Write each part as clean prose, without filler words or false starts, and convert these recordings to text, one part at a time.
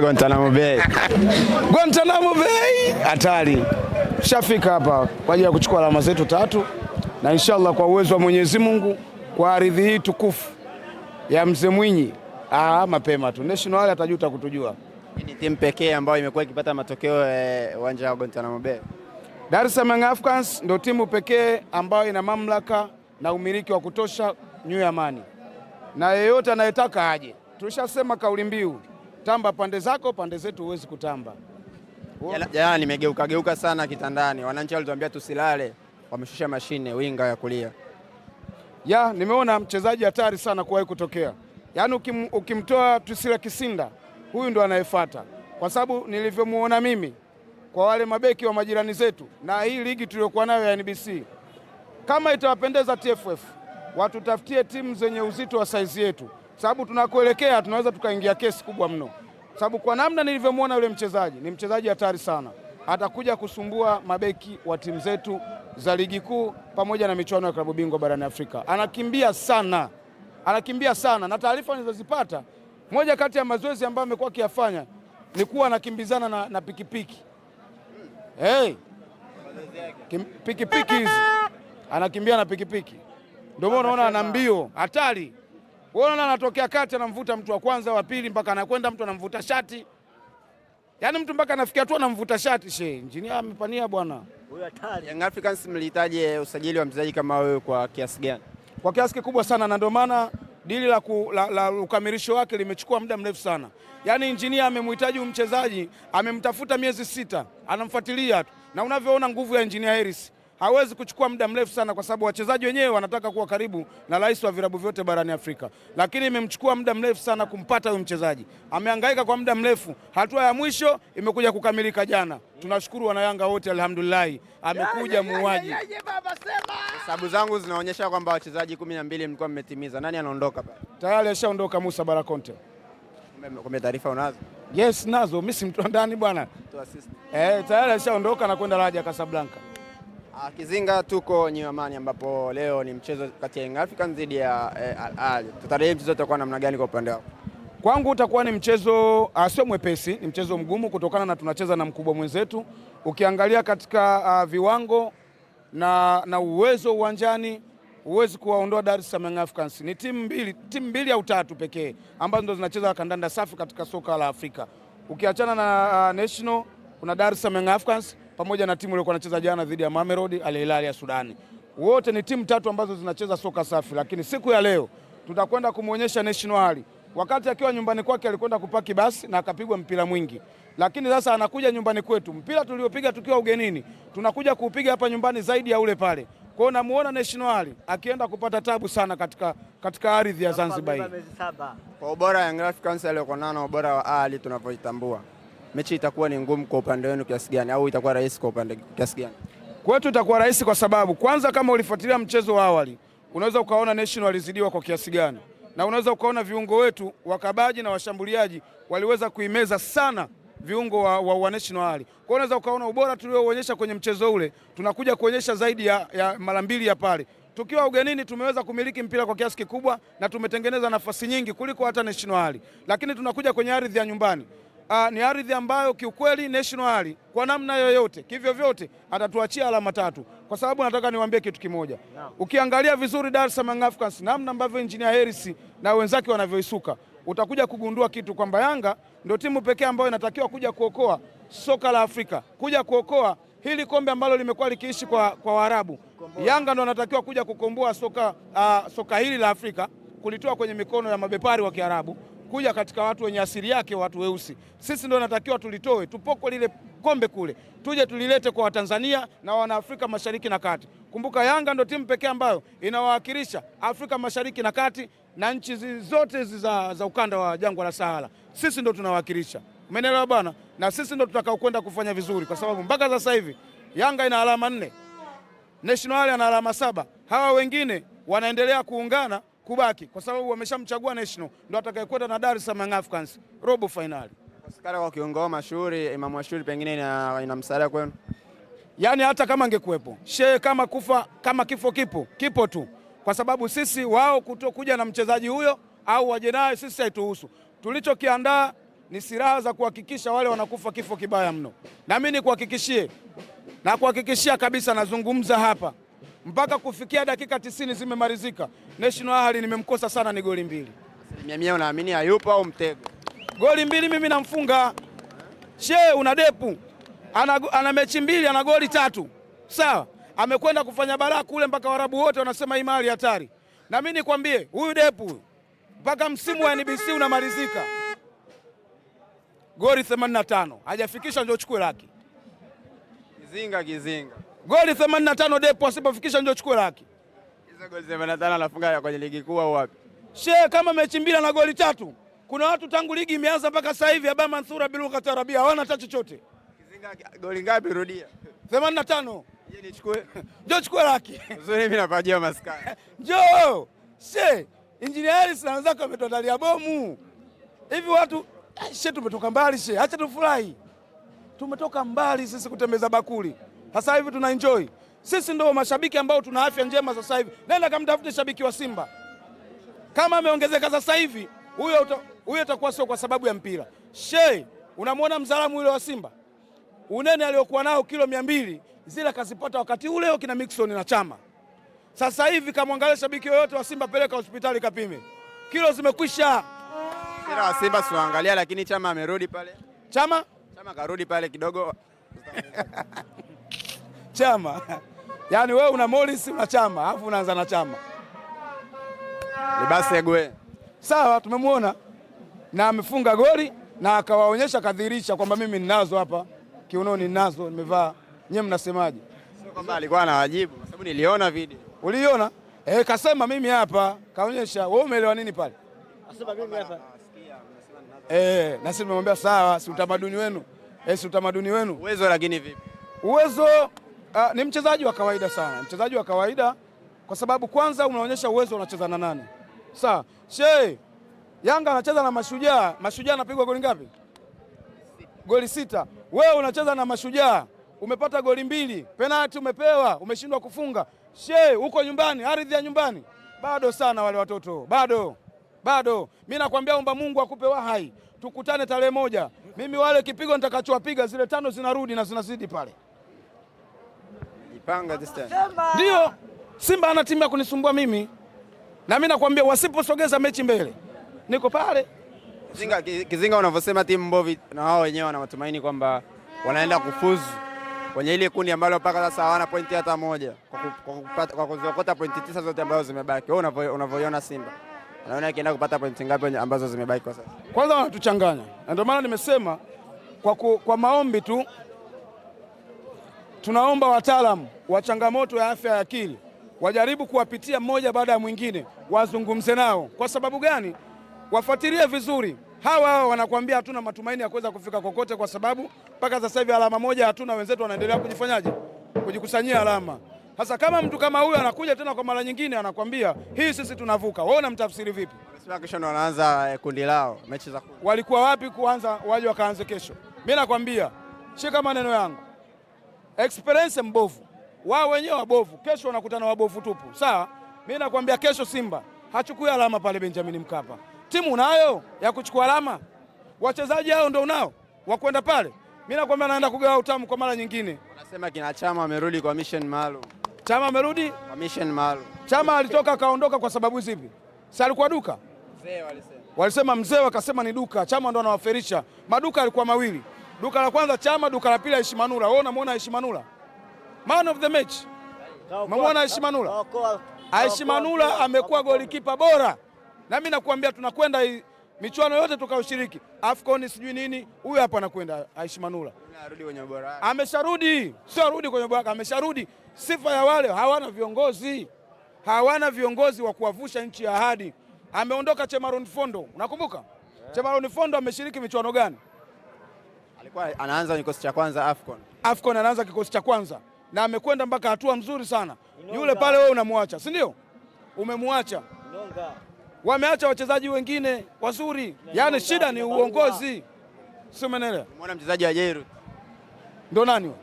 Guantanamo Bay. Guantanamo Bay hatari. Tushafika hapa kwa ajili ya kuchukua alama zetu 3 na inshallah kwa uwezo wa Mwenyezi Mungu kwa ardhi hii tukufu ya Mzee Mwinyi. Mapema tu. National atajuta kutujua. Ni timu pekee ambayo imekuwa ikipata matokeo uwanja wa Guantanamo Bay. Dar es Salaam Africans ndio timu pekee ambayo ina mamlaka na umiliki wa kutosha New Amani. Na yeyote anayetaka aje. Tulishasema kauli mbiu, tamba pande zako, pande zetu huwezi kutamba. Jana nimegeuka sana kitandani. Wananchi walituambia tusilale, wameshusha mashine winga ya kulia. Nimeona mchezaji hatari sana kuwahi kutokea. Yaani ukimtoa Tusila Kisinda, huyu ndo anayefuata. Kwa sababu nilivyomuona mimi kwa wale mabeki wa majirani zetu na hii ligi tuliyokuwa nayo ya NBC. Kama itawapendeza TFF, watutafutie timu zenye uzito wa saizi yetu. Sababu tunakoelekea tunaweza tukaingia kesi kubwa mno. Sababu kwa namna nilivyomuona yule mchezaji, ni mchezaji hatari sana. Atakuja kusumbua mabeki wa timu zetu za ligi kuu pamoja na michuano ya klabu bingwa barani Afrika. Anakimbia sana. Na taarifa nilizozipata, moja kati ya mazoezi ambayo amekuwa akiyafanya ni kuwa anakimbizana na pikipiki. Pikipiki hizi. Anakimbia na pikipiki. Ndio maana unaona ana mbio hatari. Unaona anatokea kati anamvuta mtu wa kwanza wa pili mpaka anakwenda mtu anamvuta shati. Yaani mtu mpaka anafikia tu anamvuta shati Engineer amepania bwana. Huyu hatari. Young Africans mlihitaji usajili wa mchezaji kama wewe kwa kiasi gani? Kwa kiasi kikubwa sana, na ndio maana dili la ukamilisho wake limechukua muda mrefu sana. Yaani Engineer amemhitaji mchezaji, amemtafuta miezi 6, anamfuatilia tu. Na unavyoona nguvu ya Engineer Harris hawezi kuchukua muda mrefu sana kwa sababu wachezaji wenyewe wanataka kuwa karibu na rais wa vilabu vyote barani Afrika. Lakini imemchukua muda mrefu sana kumpata huyo mchezaji. Amehangaika kwa muda mrefu. Hatua ya mwisho imekuja kukamilika jana. Tunashukuru wana Yanga wote alhamdulillah. Amekuja muuaji. Hesabu zangu zinaonyesha kwamba wachezaji 12 mlikuwa mmetimiza. Nani anaondoka pale? Tayari ashaondoka Musa Barakonte. Kumbe taarifa unazo? Yes, nazo. Mimi si mtu ndani bwana. Tu assist. Tayari ashaondoka na kwenda Raja Casablanca. Kizinga, tuko New Amani ambapo leo ni mchezo kati ya Young Africans dhidi ya Al Ahly. Tutarajia mchezo utakuwa namna gani kwa upande wako? Kwangu utakuwa ni mchezo sio mwepesi, ni mchezo mgumu kutokana na tunacheza na mkubwa mwenzetu. Ukiangalia katika viwango na uwezo uwanjani, huwezi kuwaondoa Dar es Salaam Africans. Ni timu mbili au 3 pekee ambazo ndo zinacheza kandanda safi katika soka la Afrika. Ukiachana na National, kuna Dar es Salaam Africans pamoja na timu ile ilikuwa inacheza jana dhidi ya Mamelodi Al Hilal ya Sudani. Wote ni timu 3 ambazo zinacheza soka safi, lakini siku ya leo tutakwenda kumuonyesha National. Wakati akiwa nyumbani kwake alikwenda kupaki basi na akapigwa mpira mwingi. Lakini sasa anakuja nyumbani kwetu. Mpira tuliopiga tukiwa ugenini, tunakuja kuupiga hapa nyumbani zaidi ya ule pale. Kwa hiyo namuona National akienda kupata tabu sana katika ardhi ya Zanzibar hii. Kwa ubora wa Young Africans aliyokuwa nao, ubora wa Ahly tunavyoitambua, mechi itakuwa ni ngumu kwa upande wenu kiasi gani au itakuwa rahisi kwa upande kiasi gani? Kwetu itakuwa rahisi kwa sababu kwanza, kama ulifuatilia mchezo wa awali, unaweza ukaona National walizidiwa kwa kiasi gani, na unaweza ukaona viungo wetu wakabaji na washambuliaji waliweza kuimeza sana viungo wa National. Kwa unaweza ukaona ubora tulioonyesha kwenye mchezo ule, tunakuja kuonyesha zaidi ya mara 2 ya pale. Tukiwa ugenini tumeweza kumiliki mpira kwa kiasi kikubwa na tumetengeneza nafasi nyingi kuliko hata National. Lakini tunakuja kwenye ardhi ya nyumbani. Ni ardhi ambayo kiukweli National kwa namna yoyote kivyo vyote atatuachia alama 3, kwa sababu nataka niwaambie kitu kimoja. Ukiangalia vizuri Dar es Salaam Africans, namna ambavyo Engineer Harris na wenzake wanavyoisuka, utakuja kugundua kitu kwamba Yanga ndio timu pekee ambayo inatakiwa kuja kuokoa soka la Afrika, kuja kuokoa hili kombe ambalo limekuwa likiishi kwa Waarabu. Yanga ndio anatakiwa kuja kukomboa soka hili la Afrika, kulitoa kwenye mikono ya mabepari wa Kiarabu kuja katika watu wenye asili yake, watu weusi. Sisi ndio natakiwa tulitoe, tupokwe lile kombe kule, tuje tulilete kwa Watanzania na wana Afrika Mashariki na Kati. Kumbuka Yanga ndio timu pekee ambayo inawakilisha Afrika Mashariki na Kati na nchi zote za ukanda wa jangwa la Sahara. Sisi ndio tunawakilisha. Umeelewa bwana? Na sisi ndio tutakao kwenda kufanya vizuri, kwa sababu mpaka sasa hivi Yanga ina alama 4. National ana alama 7. Hawa wengine wanaendelea kuungana kubaki kwa sababu wameshamchagua National ndio atakayekwenda na Dar es Salaam Africans robo finali. Kosekana kwa kiungo mashuhuri Imam Ashuri pengine ina msaada kwenu? Yaani hata kama angekuepo kama kifo kipo tu, kwa sababu sisi wao kutokuja na mchezaji huyo au waje naye sisi haituhusu. Tulichokiandaa ni silaha za kuhakikisha wale wanakufa kifo kibaya mno. Na mimi kuhakikishia kabisa, nazungumza hapa mpaka kufikia dakika 90 zimemalizika, National Ahli nimemkosa sana ni goli 2. Asilimia unaamini hayupo au mtego? Goli 2 mimi namfunga. Una Depu ana mechi 2 ana goli 3, sawa, amekwenda kufanya balaa kule mpaka Waarabu wote wanasema hii mali hatari. Na mimi nikwambie huyu Depu mpaka msimu wa NBC unamalizika goli 85 hajafikisha, ndio chukue laki. Kizinga goli 85 Depu asipofikisha ndio chukue laki. Hizo goli 85 anafunga kwenye ligi kuu au wapi? Kama mechi 2 na goli 3. Kuna watu tangu ligi imeanza mpaka sasa hivi Aba Manthura Bilu Katarabia hawana hata chochote. Kizinga goli ngapi rudia? 85. Yeye nichukue. Njoo chukue laki. Uzuri mimi napajia maskani. Njoo. Engineer Harris na wenzake wametotalia bomu. Hivi watu tumetoka mbali acha tufurahi. Tumetoka mbali sisi kutembeza bakuli. Sasa hivi tuna enjoy. Sisi ndio mashabiki ambao tuna afya njema sasa hivi. Nenda kamtafute shabiki wa Simba. Kama ameongezeka sasa hivi, huyo atakuwa sio kwa sababu ya mpira. Unamwona mzalamu yule wa Simba? Unene aliyokuwa nao kilo 200, zile kazipata wakati ule kina Mixon na Chama. Sasa hivi kamwangalia shabiki yoyote wa Simba, peleka hospitali kapime. Kilo zimekwisha. Kila wa Simba siwaangalia, lakini Chama amerudi pale. Chama karudi pale kidogo. Chama. Yaani wewe una Morris una Chama, alafu unaanza na Chama. Libasegwe. Sawa, tumemwona na amefunga goli na akawaonyesha kadhirisha kwamba mimi ninazo hapa kiunoni, ninazo nimevaa. Nyewe mnasemaje? Sio kwamba alikuwa anawajibu, kwa sababu niliona video. Uliona? Kasema mimi hapa, kaonyesha. Wewe umeelewa nini pale? Asema mimi hapa. Na sisi tumemwambia sawa, si utamaduni wenu. Si utamaduni wenu. Uwezo lakini vipi? Uwezo ni mchezaji wa kawaida sana. Mchezaji wa kawaida kwa sababu kwanza unaonyesha uwezo unacheza na nani. Sawa. Yanga anacheza na Mashujaa. Mashujaa anapigwa goli ngapi? Goli 6. Wewe unacheza na Mashujaa, umepata goli 2, penalty umepewa, umeshindwa kufunga. Huko nyumbani, ardhi ya nyumbani. Bado sana wale watoto. Bado. Mimi nakwambia omba Mungu akupe wahai. Tukutane tarehe 1. Mimi wale kipigo nitakachowapiga zile 5 zinarudi na zinazidi pale. Ipanga this time. Ndio. Simba ana timu ya kunisumbua mimi. Na mimi nakwambia wasiposogeza mechi mbele, niko pale. Kizinga unavyosema timu mbovu, na wao wenyewe wana matumaini kwamba wanaenda kufuzu kwenye ile kundi ambalo mpaka sasa hawana pointi hata moja kwa kuziokota pointi 9 zote ambazo zimebaki. Wewe unavyoiona Simba, unaona ikienda kupata pointi ngapi ambazo zimebaki kwa sasa? Kwanza wanatuchanganya, na ndio maana nimesema kwa maombi tu, tunaomba wataalamu wa changamoto ya afya ya akili wajaribu kuwapitia mmoja baada ya mwingine, wazungumze nao. Kwa sababu gani? Wafuatilie vizuri. Hawa wanakuambia hatuna matumaini ya kuweza kufika kokote kwa sababu mpaka sasa hivi alama moja hatuna, wenzetu wanaendelea kujikusanyia alama. Sasa kama mtu kama huyu anakuja tena kwa mara nyingine anakuambia hii sisi tunavuka, wewe unamtafsiri vipi? Wanasema kesho ndo wanaanza kundi lao, mechi za kundi. Walikuwa wapi kuanza waje wakaanze kesho? Mimi nakwambia shika maneno yangu. Experience mbovu. Wao wenyewe wabovu, kesho wanakutana wabovu tupu. Sawa? Mimi nakwambia kesho Simba hachukui alama pale Benjamin Mkapa. Timu unayo ya kuchukua alama? Wachezaji hao ndio unao wa kwenda pale? Mimi nakwambia naenda kugawa utamu kwa mara nyingine. Wanasema kina Chama amerudi kwa mission maalum. Chama amerudi kwa mission maalum. Chama alitoka kaondoka kwa sababu zipi? Si alikuwa duka? Mzee walisema mzee, wakasema ni duka. Chama ndo anawaferisha. Maduka alikuwa mawili. Duka la kwanza Chama, duka la pili Aishi Manula. Wewe unamwona Aishi Manula? Man of the match. Unamwona Aishi Manula? Aishi Manula amekuwa golikipa bora. Na mimi nakuambia tunakwenda michuano yote tukaushiriki. AFCON sijui nini, huyu hapa anakwenda Aishi Manula. Anarudi kwenye ubora. Amesharudi, sio arudi kwenye ubora, amesharudi. Sifa ya wale hawana viongozi. Hawana viongozi wa kuwavusha nchi ya ahadi. Ameondoka Chemaron Fondo. Unakumbuka? Yeah. Chemaron Fondo ameshiriki michuano gani? Alikuwa anaanza kikosi cha kwanza AFCON. AFCON anaanza kikosi cha kwanza. Na amekwenda mpaka hatua mzuri sana. Yule pale wewe unamwacha, si ndio? Umemwacha. Wameacha wachezaji wengine wazuri. Yaani shida ni uongozi. Sio menele. Umeona mchezaji wa Jeru? Ndio nani wewe?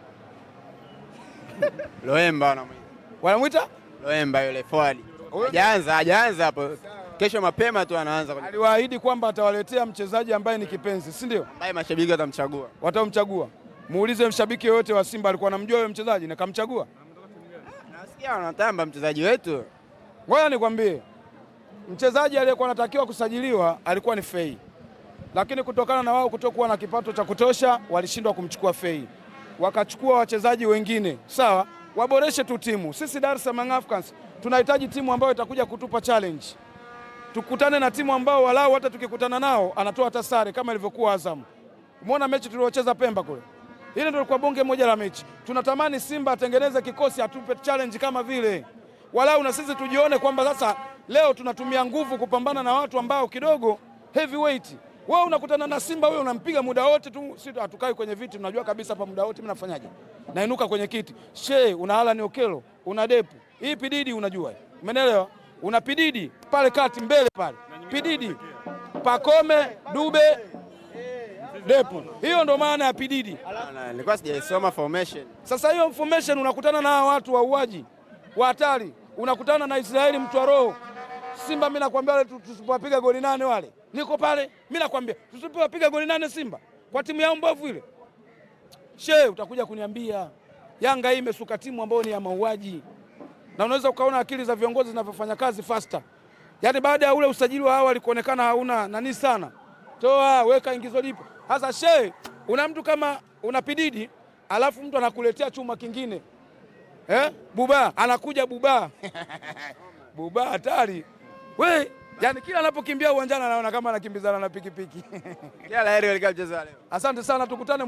Loemba wanamuita. Wanamuita? Loemba yule forward. Hajaanza hapo. Kesho mapema tu anaanza. Aliwaahidi kwamba atawaletea mchezaji ambaye ni kipenzi, si ndio? Ambaye mashabiki watamchagua. Watamchagua. Muulize mshabiki yoyote wa Simba alikuwa anamjua yule mchezaji na kamchagua. Nasikia wanatamba mchezaji wetu. Ngoja nikwambie, mchezaji aliyekuwa anatakiwa kusajiliwa alikuwa ni Fei, lakini kutokana na wao kutokuwa na kipato cha kutosha walishindwa kumchukua Fei, wakachukua wachezaji wengine. Sawa, waboreshe tu timu. Sisi Dar es Salaam Africans tunahitaji timu ambayo itakuja kutupa challenge, tukutane na timu ambao walau hata tukikutana nao anatoa hata sare kama ilivyokuwa Azam. Umeona mechi tuliocheza Pemba kule, ile ndio ilikuwa bonge moja la mechi. Tunatamani Simba atengeneze kikosi atupe challenge kama vile, walau na sisi tujione kwamba sasa leo tunatumia nguvu kupambana na watu ambao kidogo heavyweight. Wewe unakutana na Simba, wewe unampiga muda wote tu, sisi hatukai kwenye viti, tunajua kabisa hapa muda wote mimi nafanyaje, nainuka kwenye kiti. Una Alan Okelo, una Depu, hii Pididi unajua, umeelewa? Una Pididi pale kati mbele pale, Pididi, Pakome, Dube, Depu. Hiyo ndo maana ya Pididi. Nilikuwa sijaisoma formation. Sasa hiyo formation unakutana na watu wauaji wa hatari, unakutana na Israeli mtu wa roho. Simba mimi nakwambia wale tusipowapiga goli 8 wale, niko pale mimi nakwambia tusipowapiga goli 8 Simba kwa timu yao mbovu ile, utakuja kuniambia Yanga hii imesuka timu ambayo ni ya mauaji. Na unaweza ukaona akili za viongozi zinavyofanya kazi faster. Yaani baada ya ule usajili wa awali kuonekana hauna nani sana, toa weka ingizo lipo. Sasa una mtu kama una Pididi alafu mtu anakuletea chuma kingine. Buba anakuja Buba. Buba hatari. Yani kila anapokimbia uwanjani anaona kama anakimbizana na pikipiki. Kila laheri katika mchezo leo. Asante sana, tukutane.